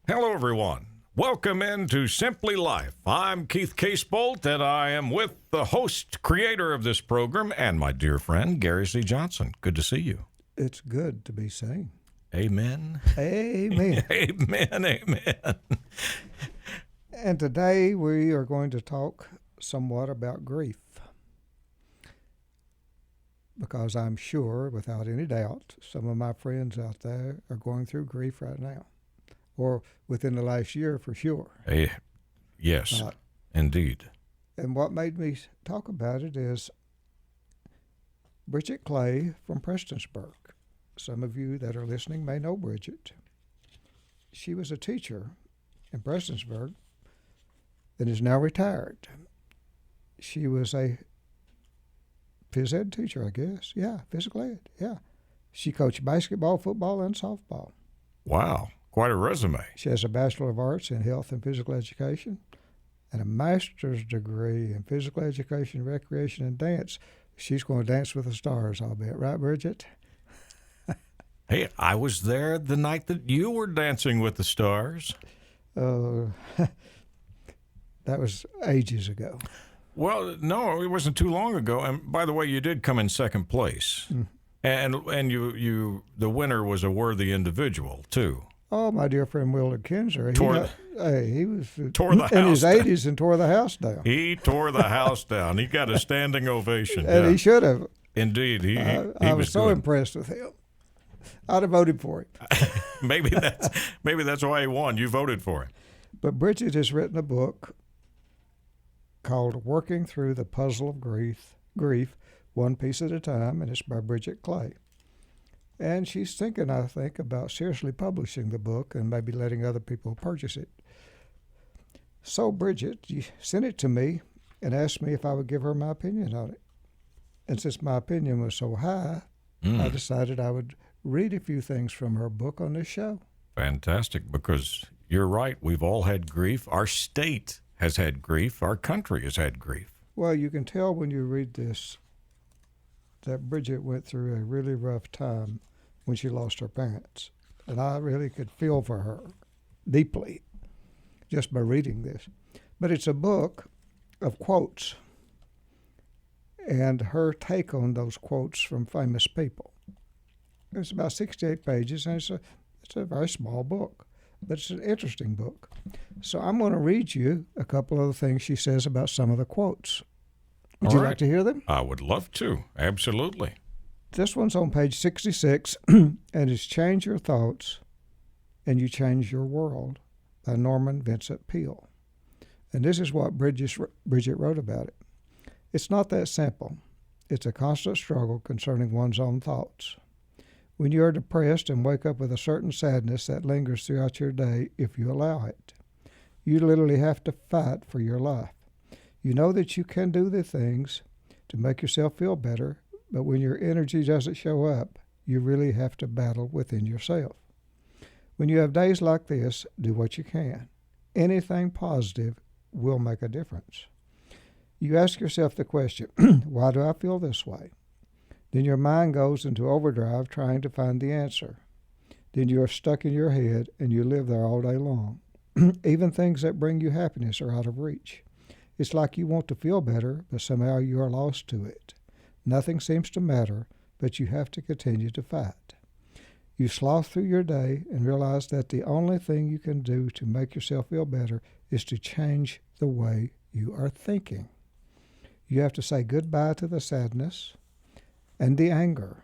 Hello, everyone. Welcome into Simply Life. I'm Keith Casebolt, and I am with the host, creator of this program, and my dear friend, Gary C. Johnson. Good to see you. It's good to be seen. Amen. Amen. Amen. Amen. And today we are going to talk somewhat about grief. Because I'm sure, without any doubt, some of my friends out there are going through grief right now. Or within the last year for sure. Yes, indeed. And what made me talk about it is Bridget Clay from Prestonsburg. Some of you that are listening may know Bridget. She was a teacher in Prestonsburg and is now retired. She was a phys ed teacher, I guess. Yeah, physical ed, yeah. She coached basketball, football, and softball. Wow, quite a resume. She has a Bachelor of Arts in Health and Physical Education and a master's degree in Physical Education, Recreation, and Dance. She's going to dance with the stars, I'll bet. Right, Bridget? Hey, I was there the night that you were dancing with the stars. That was ages ago. Well, no, it wasn't too long ago. And by the way, you did come in second place. And you the winner was a worthy individual, too. Oh, my dear friend Wilder Kinzer. He was in his 80s and tore the house down. He tore the house down. He got a standing ovation. And he should have. Indeed. I was so impressed with him. I'd have voted for him. maybe that's why he won. You voted for him. But Bridget has written a book called Working Through the Puzzle of Grief, One Piece at a Time, and it's by Bridget Clay. And she's thinking, I think, about seriously publishing the book and maybe letting other people purchase it. So, Bridget, you sent it to me and asked me if I would give her my opinion on it. And since my opinion was so high, I decided I would read a few things from her book on this show. Fantastic, because you're right. We've all had grief. Our state has had grief. Our country has had grief. Well, you can tell when you read this that Bridget went through a really rough time when she lost her parents. And I really could feel for her deeply just by reading this. But it's a book of quotes and her take on those quotes from famous people. It's about 68 pages, and it's a very small book, but it's an interesting book. So I'm going to read you a couple of the things she says about some of the quotes. Would you like to hear them? I would love to. Absolutely. This one's on page 66, and it's Change Your Thoughts and You Change Your World by Norman Vincent Peale. And this is what Bridget wrote about it. It's not that simple. It's a constant struggle concerning one's own thoughts. When you are depressed and wake up with a certain sadness that lingers throughout your day if you allow it, you literally have to fight for your life. You know that you can do the things to make yourself feel better, but when your energy doesn't show up, you really have to battle within yourself. When you have days like this, do what you can. Anything positive will make a difference. You ask yourself the question, why do I feel this way? Then your mind goes into overdrive trying to find the answer. Then you are stuck in your head and you live there all day long. Even things that bring you happiness are out of reach. It's like you want to feel better, but somehow you are lost to it. Nothing seems to matter, but you have to continue to fight. You sloth through your day and realize that the only thing you can do to make yourself feel better is to change the way you are thinking. You have to say goodbye to the sadness and the anger.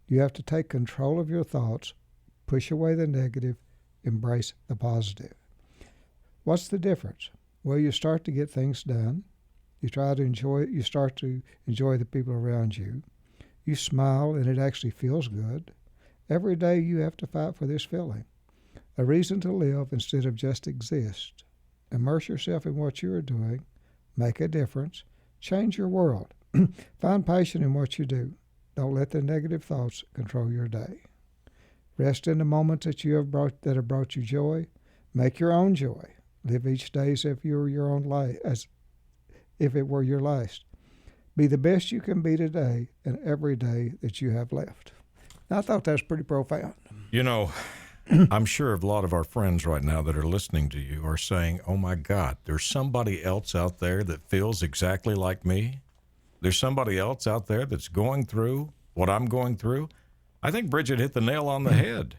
You have to take control of your thoughts, push away the negative, embrace the positive. What's the difference? Well, you start to get things done. You start to enjoy the people around you. You smile and it actually feels good. Every day you have to fight for this feeling. A reason to live instead of just exist. Immerse yourself in what you are doing. Make a difference. Change your world. Find passion in what you do. Don't let the negative thoughts control your day. Rest in the moments that have brought you joy. Make your own joy. Live each day as if you were your own life, as if it were your last. Be the best you can be today and every day that you have left. Now, I thought that was pretty profound. You know, I'm sure a lot of our friends right now that are listening to you are saying, oh my God, there's somebody else out there that feels exactly like me. There's somebody else out there that's going through what I'm going through. I think Bridget hit the nail on the head.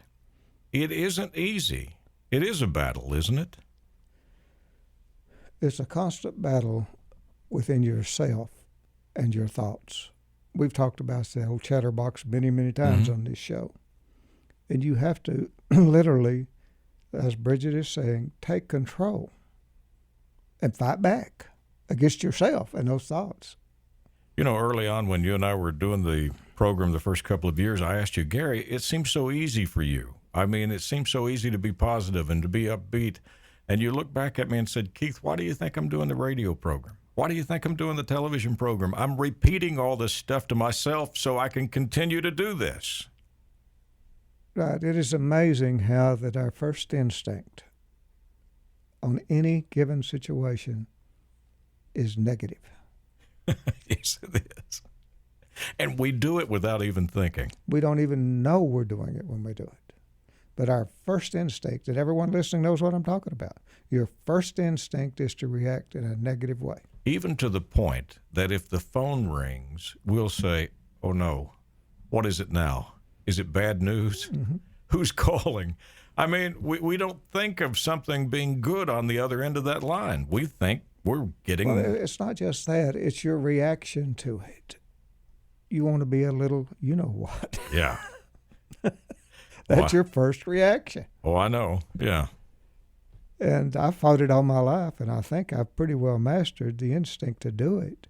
It isn't easy. It is a battle, isn't it? It's a constant battle within yourself and your thoughts. We've talked about the old chatterbox many, many times on this show. And you have to literally, as Bridget is saying, take control and fight back against yourself and those thoughts. You know, early on when you and I were doing the program the first couple of years, I asked you, Gary, it seems so easy for you. I mean, it seems so easy to be positive and to be upbeat. And you looked back at me and said, Keith, why do you think I'm doing the radio program? Why do you think I'm doing the television program? I'm repeating all this stuff to myself so I can continue to do this. Right. It is amazing how that our first instinct on any given situation is negative. Yes, it is. And we do it without even thinking. We don't even know we're doing it when we do it. But our first instinct, and everyone listening knows what I'm talking about, your first instinct is to react in a negative way. Even to the point that if the phone rings, we'll say, oh no, what is it now? Is it bad news? Mm-hmm. Who's calling? I mean, we don't think of something being good on the other end of that line. We think we're getting... Well, it's not just that. It's your reaction to it. You want to be a little, you know what. Yeah. That's your first reaction. Oh, I know. Yeah. And I've fought it all my life, and I think I've pretty well mastered the instinct to do it.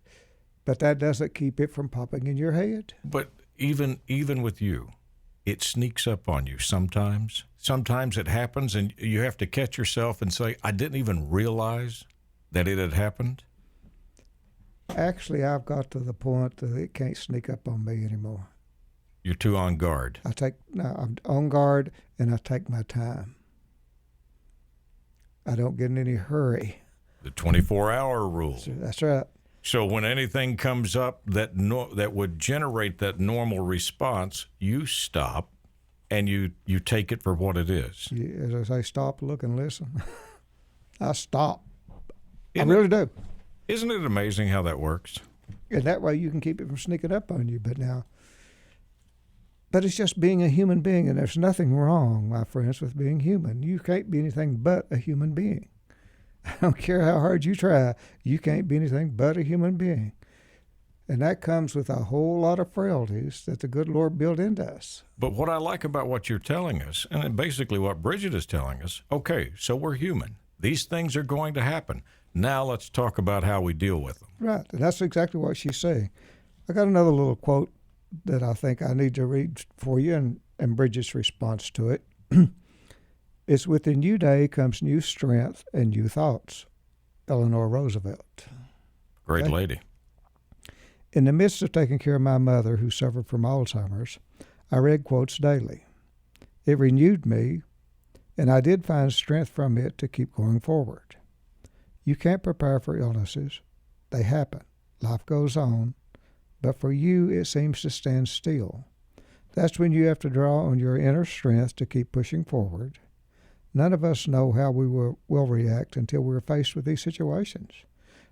But that doesn't keep it from popping in your head. But even with you, it sneaks up on you sometimes. Sometimes it happens, and you have to catch yourself and say, I didn't even realize that it had happened. Actually, I've got to the point that it can't sneak up on me anymore. You're too on guard. I'm on guard, and I take my time. I don't get in any hurry. The 24-hour rule. That's right. So when anything comes up that would generate that normal response, you stop and you take it for what it is. As I say, stop, look, and listen. I stop. I really do. Isn't it amazing how that works? And that way you can keep it from sneaking up on you. But it's just being a human being, and there's nothing wrong, my friends, with being human. You can't be anything but a human being. I don't care how hard you try, you can't be anything but a human being. And that comes with a whole lot of frailties that the good Lord built into us. But what I like about what you're telling us, and basically what Bridget is telling us, okay, so we're human. These things are going to happen. Now let's talk about how we deal with them. Right, and that's exactly what she's saying. I got another little quote that I think I need to read for you, and Bridget's response to it. It's with a new day comes new strength and new thoughts. Eleanor Roosevelt. Great lady. In the midst of taking care of my mother, who suffered from Alzheimer's, I read quotes daily. It renewed me, and I did find strength from it to keep going forward. You can't prepare for illnesses. They happen. Life goes on. But for you, it seems to stand still. That's when you have to draw on your inner strength to keep pushing forward. None of us know how we will react until we're faced with these situations.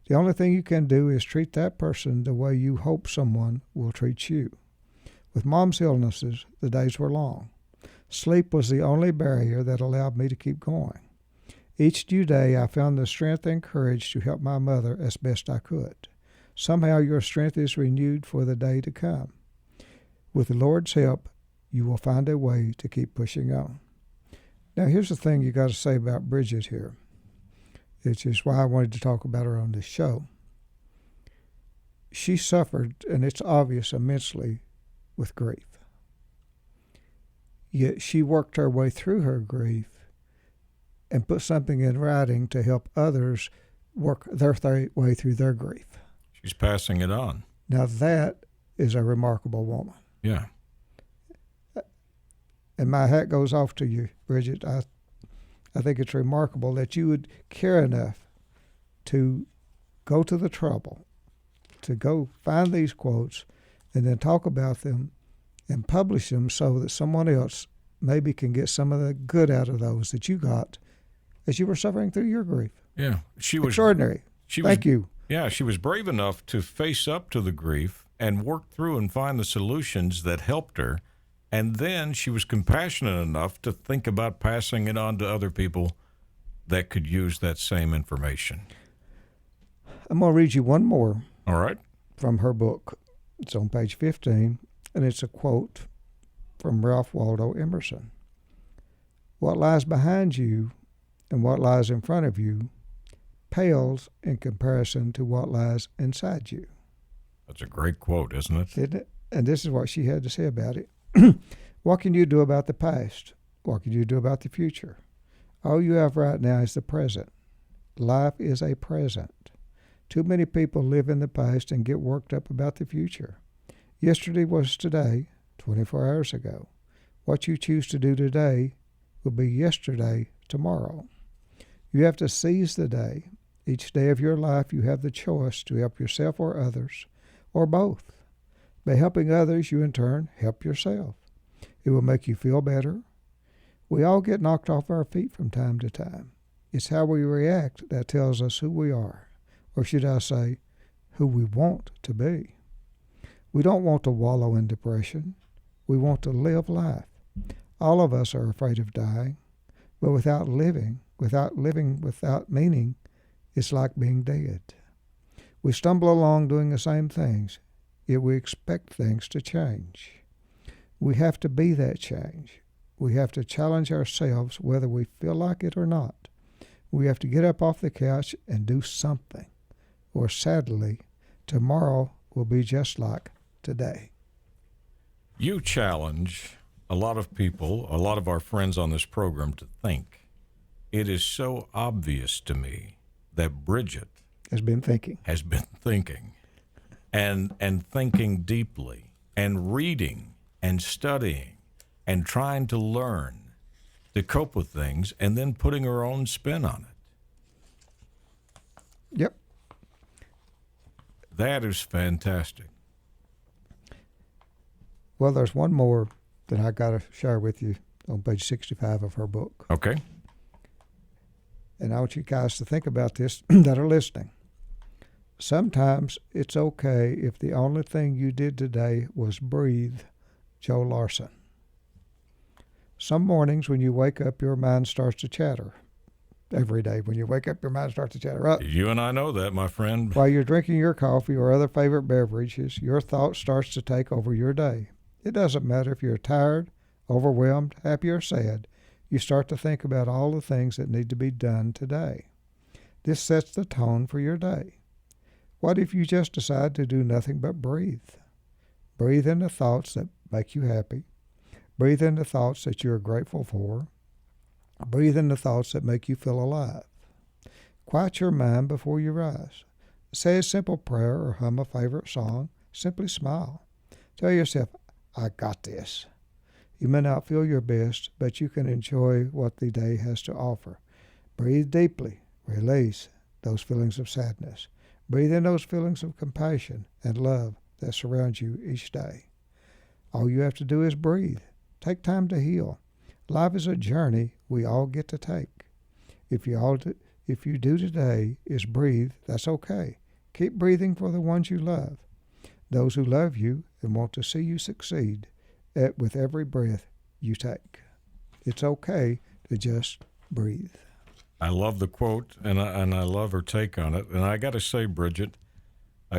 The only thing you can do is treat that person the way you hope someone will treat you. With Mom's illnesses, the days were long. Sleep was the only barrier that allowed me to keep going. Each new day, I found the strength and courage to help my mother as best I could. Somehow your strength is renewed for the day to come. With the Lord's help, you will find a way to keep pushing on. Now, here's the thing you got to say about Bridget here, which is why I wanted to talk about her on this show. She suffered, and it's obvious, immensely with grief. Yet she worked her way through her grief and put something in writing to help others work their way through their grief. She's passing it on. Now that is a remarkable woman. Yeah. And my hat goes off to you, Bridget. I think it's remarkable that you would care enough to go to the trouble to go find these quotes and then talk about them and publish them so that someone else maybe can get some of the good out of those that you got as you were suffering through your grief. Yeah, she was Extraordinary. Thank you. Yeah, she was brave enough to face up to the grief and work through and find the solutions that helped her. And then she was compassionate enough to think about passing it on to other people that could use that same information. I'm going to read you one more. All right. From her book. It's on page 15, and it's a quote from Ralph Waldo Emerson. What lies behind you and what lies in front of you pales in comparison to what lies inside you. That's a great quote, isn't it? Isn't it? And this is what she had to say about it. What can you do about the past? What can you do about the future? All you have right now is the present. Life is a present. Too many people live in the past and get worked up about the future. Yesterday was today, 24 hours ago. What you choose to do today will be yesterday tomorrow. You have to seize the day. Each day of your life you have the choice to help yourself or others, or both. By helping others, you in turn help yourself. It will make you feel better. We all get knocked off our feet from time to time. It's how we react that tells us who we are, or should I say, who we want to be. We don't want to wallow in depression. We want to live life. All of us are afraid of dying, but without living without meaning, it's like being dead. We stumble along doing the same things, yet we expect things to change. We have to be that change. We have to challenge ourselves whether we feel like it or not. We have to get up off the couch and do something, or sadly, tomorrow will be just like today. You challenge a lot of people, a lot of our friends on this program to think. It is so obvious to me that Bridget has been thinking and thinking deeply and reading and studying and trying to learn to cope with things and then putting her own spin on it. Yep. That is fantastic. Well, there's one more that I got to share with you on page 65 of her book. Okay. And I want you guys to think about this that are listening. Sometimes it's okay if the only thing you did today was breathe. Joe Larson. Some mornings when you wake up, your mind starts to chatter. Every day when you wake up, your mind starts to chatter up. You and I know that, my friend. While you're drinking your coffee or other favorite beverages, your thought starts to take over your day. It doesn't matter if you're tired, overwhelmed, happy, or sad. You start to think about all the things that need to be done today. This sets the tone for your day. What if you just decide to do nothing but breathe? Breathe in the thoughts that make you happy. Breathe in the thoughts that you're grateful for. Breathe in the thoughts that make you feel alive. Quiet your mind before you rise. Say a simple prayer or hum a favorite song. Simply smile. Tell yourself, I got this. You may not feel your best, but you can enjoy what the day has to offer. Breathe deeply. Release those feelings of sadness. Breathe in those feelings of compassion and love that surround you each day. All you have to do is breathe. Take time to heal. Life is a journey we all get to take. If you do today is breathe, that's okay. Keep breathing for the ones you love, those who love you and want to see you succeed with every breath you take. It's okay to just breathe. I love the quote, and I love her take on it. And I got to say, Bridget,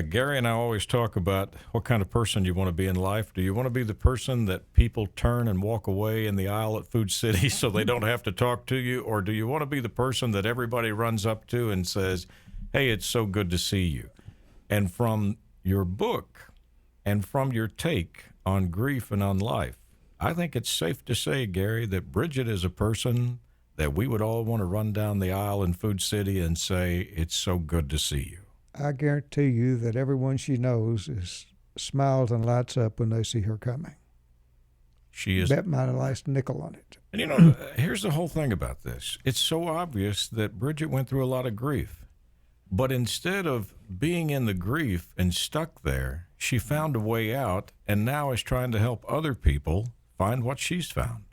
Gary and I always talk about what kind of person you want to be in life. Do you want to be the person that people turn and walk away in the aisle at Food City so they don't have to talk to you? Or do you want to be the person that everybody runs up to and says, hey, it's so good to see you? And from your book and from your take on grief and on life, I think it's safe to say, Gary, that Bridget is a person that we would all want to run down the aisle in Food City and say, it's so good to see you. I guarantee you that everyone she knows smiles and lights up when they see her coming. She is. Bet my last nickel on it. And you know, here's the whole thing about this. It's so obvious that Bridget went through a lot of grief. But instead of being in the grief and stuck there, she found a way out and now is trying to help other people find what she's found.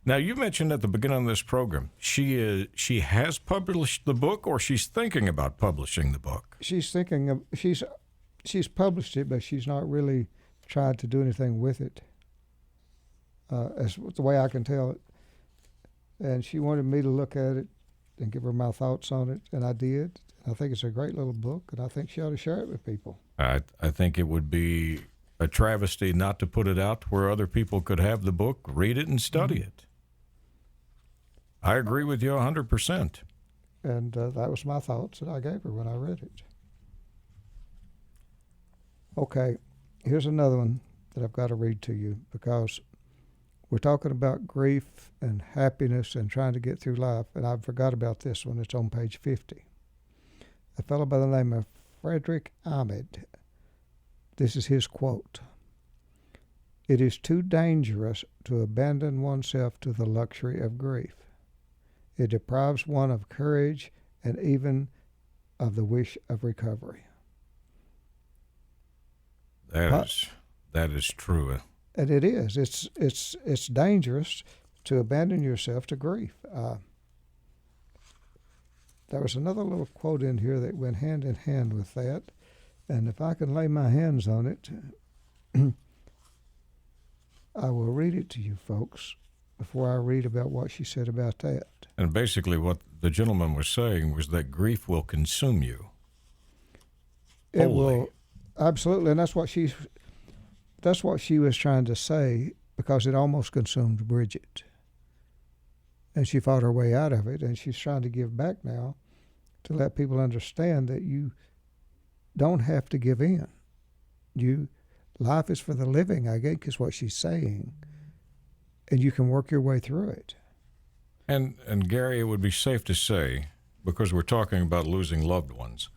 Now, you mentioned at the beginning of this program, she has published the book, or she's thinking about publishing the book. She's thinking of she's published it, but she's not really tried to do anything with it. As the way I can tell it. And she wanted me to look at it and give her my thoughts on it, and I did. I think it's a great little book, and I think she ought to share it with people. I think it would be a travesty not to put it out where other people could have the book, read it, and study it. I agree with you 100%. And that was my thoughts that I gave her when I read it. Okay, here's another one that I've got to read to you, because we're talking about grief and happiness and trying to get through life, and I forgot about this one. It's on page 50. A fellow by the name of Frederick Ahmed. This is his quote. "It is too dangerous to abandon oneself to the luxury of grief. It deprives one of courage and even of the wish of recovery." That is true. And it is. It's dangerous to abandon yourself to grief. There was another little quote in here that went hand in hand with that, and if I can lay my hands on it, I will read it to you folks before I read about what she said about that. And basically what the gentleman was saying was that grief will consume you. It will, absolutely, and that's what she was trying to say, because it almost consumed Bridget. And she fought her way out of it, and she's trying to give back now to let people understand that you don't have to give in. Life is for the living, I think, is what she's saying, and you can work your way through it. And Gary, it would be safe to say, because we're talking about losing loved ones,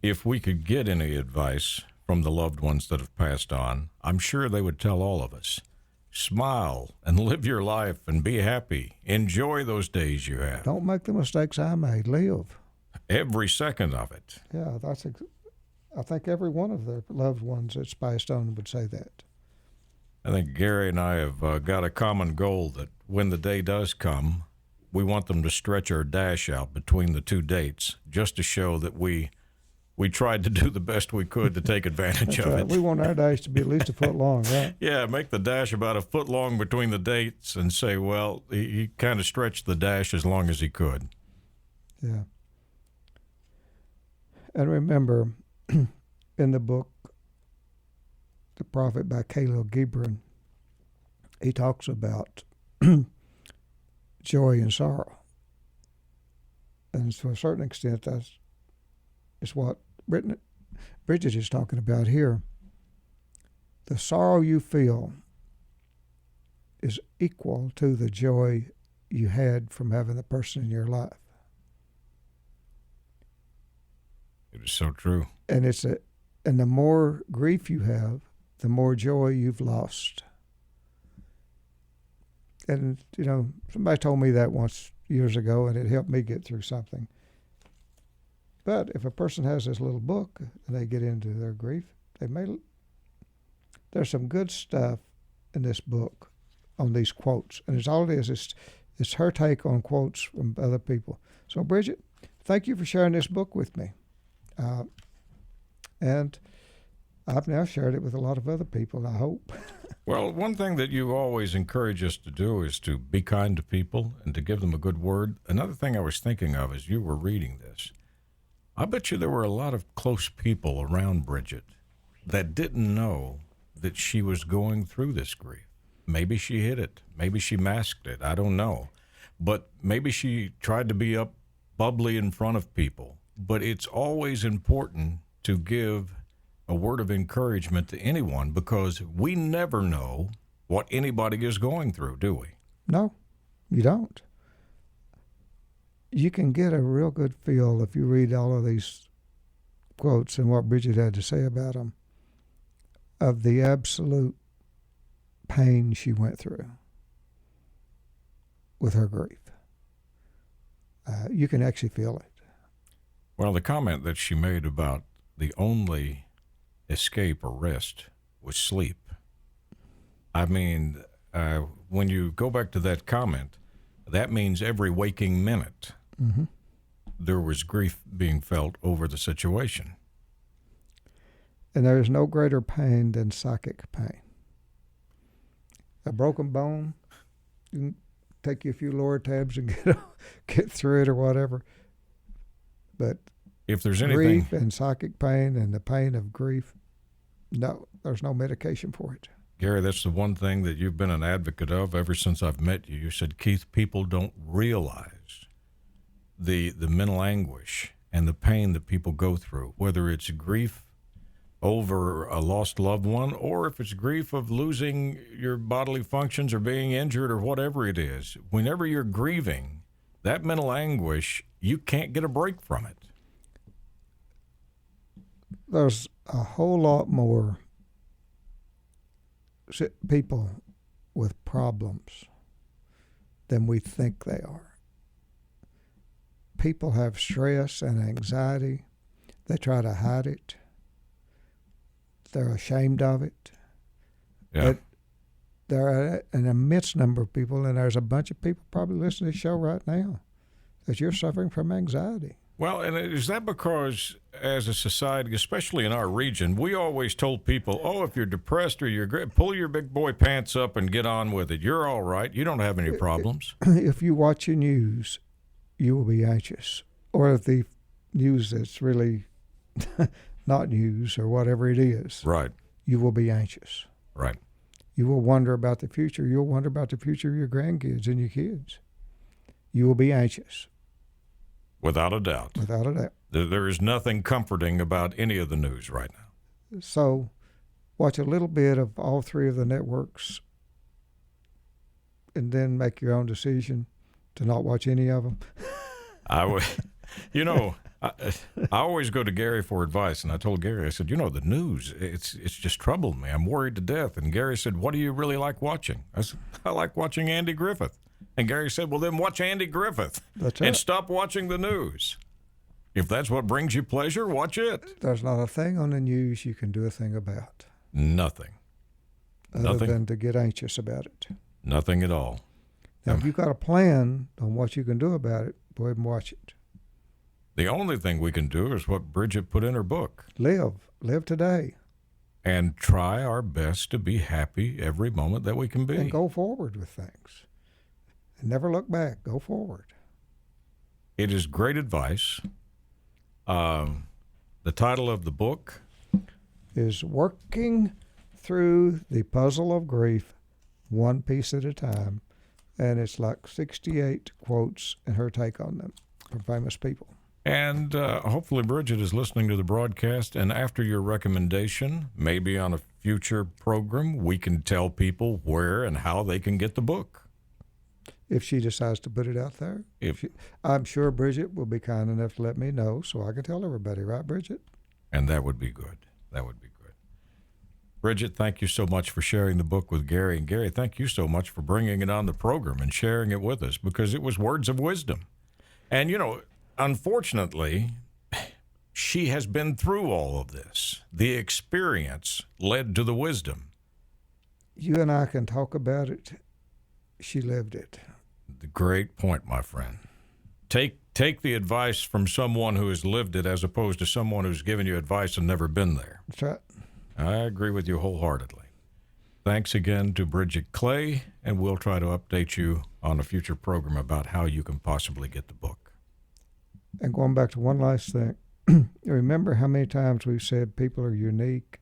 if we could get any advice from the loved ones that have passed on, I'm sure they would tell all of us, smile and live your life and be happy. Enjoy those days you have. Don't make the mistakes I made. Live. Every second of it. Yeah, I think every one of their loved ones that's passed on would say that. I think Gary and I have got a common goal that when the day does come, we want them to stretch our dash out between the two dates just to show that we tried to do the best we could to take advantage of right. it. We want our dash to be at least a foot long, right? Yeah, make the dash about a foot long between the dates and say, well, he kind of stretched the dash as long as he could. Yeah. And remember, in the book, The Prophet by Khalil Gibran, he talks about joy and sorrow. And to a certain extent, that's what Bridget is talking about here. The sorrow you feel is equal to the joy you had from having the person in your life. It is so true. And and the more grief you have, the more joy you've lost. And, somebody told me that once years ago, and it helped me get through something. But if a person has this little book and they get into their grief, there's some good stuff in this book on these quotes. And it's all it is. It's her take on quotes from other people. So, Bridget, thank you for sharing this book with me. And I've now shared it with a lot of other people, I hope. Well, one thing that you always encourage us to do is to be kind to people and to give them a good word. Another thing I was thinking of as you were reading this, I bet you there were a lot of close people around Bridget that didn't know that she was going through this grief. Maybe she hid it. Maybe she masked it. I don't know. But maybe she tried to be up bubbly in front of people. But it's always important to give a word of encouragement to anyone, because we never know what anybody is going through, do we? No, you don't. You can get a real good feel if you read all of these quotes and what Bridget had to say about them, of the absolute pain she went through with her grief. You can actually feel it. Well, the comment that she made about the only escape or rest was sleep. I mean, when you go back to that comment, that means every waking minute there was grief being felt over the situation. And there is no greater pain than psychic pain. A broken bone, you can take you a few lower tabs and get through it or whatever. But if there's anything, grief and psychic pain and the pain of grief, no, there's no medication for it. Gary, that's the one thing that you've been an advocate of ever since I've met you. You said, Keith, people don't realize the mental anguish and the pain that people go through, whether it's grief over a lost loved one or if it's grief of losing your bodily functions or being injured or whatever it is. Whenever you're grieving, that mental anguish, you can't get a break from it. There's a whole lot more people with problems than we think they are. People have stress and anxiety. They try to hide it. They're ashamed of it. Yeah. But there are an immense number of people, and there's a bunch of people probably listening to the show right now, that you're suffering from anxiety. Well, and is that because as a society, especially in our region, we always told people, oh, if you're depressed or you're pull your big boy pants up and get on with it. You're all right. You don't have any problems. If you watch the news, you will be anxious. Or if the news that's really not news or whatever it is, Right. you will be anxious. Right. You will wonder about the future. You'll wonder about the future of your grandkids and your kids. You will be anxious. Without a doubt. Without a doubt. There is nothing comforting about any of the news right now. So watch a little bit of all three of the networks and then make your own decision to not watch any of them. I would, I always go to Gary for advice, and I told Gary, I said, the news, it's just troubled me. I'm worried to death. And Gary said, what do you really like watching? I said, I like watching Andy Griffith. And Gary said, well, then watch Andy Griffith and stop watching the news. If that's what brings you pleasure, watch it. There's not a thing on the news you can do a thing about. Nothing. Other than to get anxious about it. Nothing at all. Now, if you've got a plan on what you can do about it, go ahead and watch it. The only thing we can do is what Bridget put in her book. Live today. And try our best to be happy every moment that we can be. And go forward with things. And never look back. Go forward. It is great advice. The title of the book is Working Through the Puzzle of Grief, One Piece at a Time. And it's like 68 quotes and her take on them from famous people. And hopefully Bridget is listening to the broadcast, and after your recommendation, maybe on a future program, we can tell people where and how they can get the book. If she decides to put it out there. I'm sure Bridget will be kind enough to let me know so I can tell everybody, right, Bridget? And that would be good. That would be good. Bridget, thank you so much for sharing the book with Gary. And Gary, thank you so much for bringing it on the program and sharing it with us, because it was words of wisdom. And, unfortunately, she has been through all of this. The experience led to the wisdom. You and I can talk about it. She lived it. The great point, my friend. Take the advice from someone who has lived it as opposed to someone who's given you advice and never been there. That's right. I agree with you wholeheartedly. Thanks again to Bridget Clay, and we'll try to update you on a future program about how you can possibly get the book. And going back to one last thing, remember how many times we've said people are unique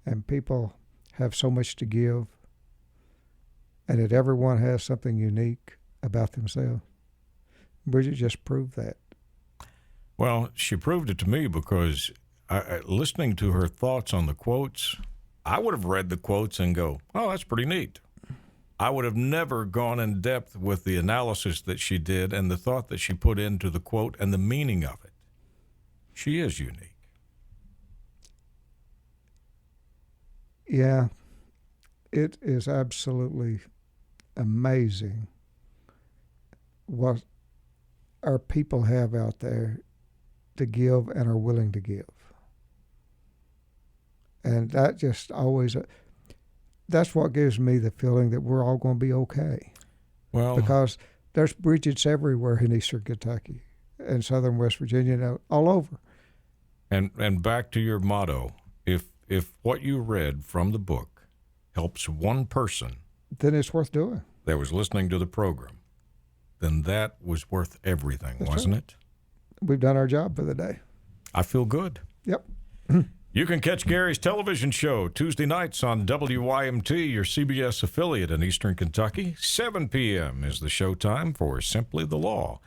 and people have so much to give, and that everyone has something unique about themselves? Bridget just proved that. Well, she proved it to me because listening to her thoughts on the quotes, I would have read the quotes and go, oh, that's pretty neat. I would have never gone in depth with the analysis that she did and the thought that she put into the quote and the meaning of it. She is unique. Yeah, it is absolutely amazing what our people have out there to give and are willing to give. And that just always, that's what gives me the feeling that we're all going to be okay. Well, Because there's bridges everywhere in eastern Kentucky and southern West Virginia, all over. and back to your motto, if what you read from the book helps one person Then it's worth doing. that was listening to the program, then that was worth everything, That's wasn't it? We've done our job for the day. I feel good. Yep. You can catch Gary's television show Tuesday nights on WYMT, your CBS affiliate in Eastern Kentucky. 7 p.m. is the showtime for Simply the Law.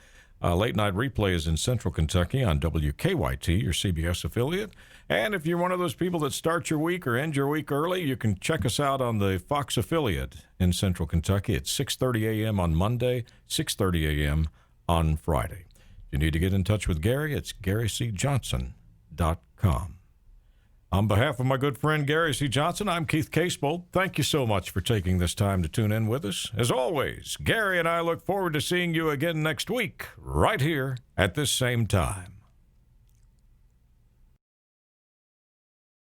Late night replay is in Central Kentucky on WKYT, your CBS affiliate. And if you're one of those people that start your week or end your week early, you can check us out on the Fox affiliate in Central Kentucky at 6:30 a.m. on Monday, 6:30 a.m. on Friday. If you need to get in touch with Gary, it's GaryCJohnson.com. On behalf of my good friend Gary C. Johnson, I'm Keith Casebolt. Thank you so much for taking this time to tune in with us. As always, Gary and I look forward to seeing you again next week, right here at this same time.